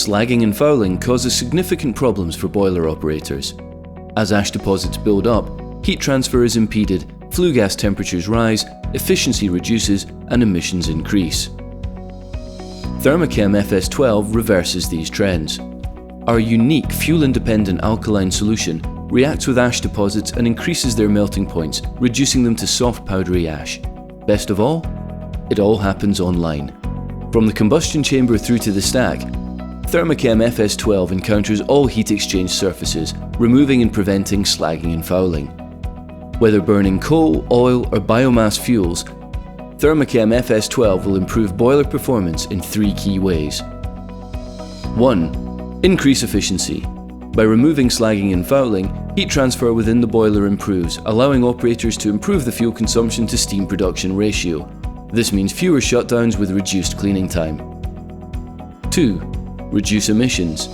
Slagging and fouling causes significant problems for boiler operators. As ash deposits build up, heat transfer is impeded, flue gas temperatures rise, efficiency reduces, and emissions increase. Therma-Chem FS12 reverses these trends. Our unique fuel-independent alkaline solution reacts with ash deposits and increases their melting points, reducing them to soft powdery ash. Best of all, it all happens online. From the combustion chamber through to the stack, Therma-Chem FS12 encounters all heat exchange surfaces, removing and preventing slagging and fouling. Whether burning coal, oil, or biomass fuels, Therma-Chem FS12 will improve boiler performance in 3 key ways. 1. Increase efficiency. By removing slagging and fouling, heat transfer within the boiler improves, allowing operators to improve the fuel consumption to steam production ratio. This means fewer shutdowns with reduced cleaning time. 2. Reduce emissions.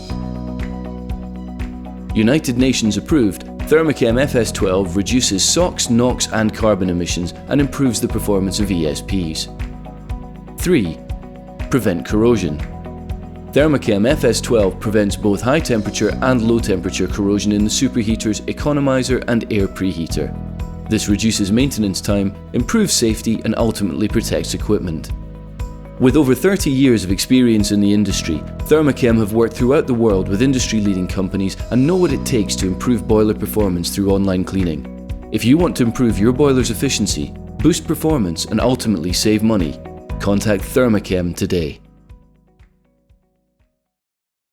United Nations approved, Therma-Chem FS12 reduces SOx, NOx and carbon emissions and improves the performance of ESPs. 3. Prevent corrosion. Therma-Chem FS12 prevents both high temperature and low temperature corrosion in the superheaters, economizer and air preheater. This reduces maintenance time, improves safety and ultimately protects equipment. With over 30 years of experience in the industry, Therma-Chem have worked throughout the world with industry-leading companies and know what it takes to improve boiler performance through online cleaning. If you want to improve your boiler's efficiency, boost performance and ultimately save money, contact Therma-Chem today.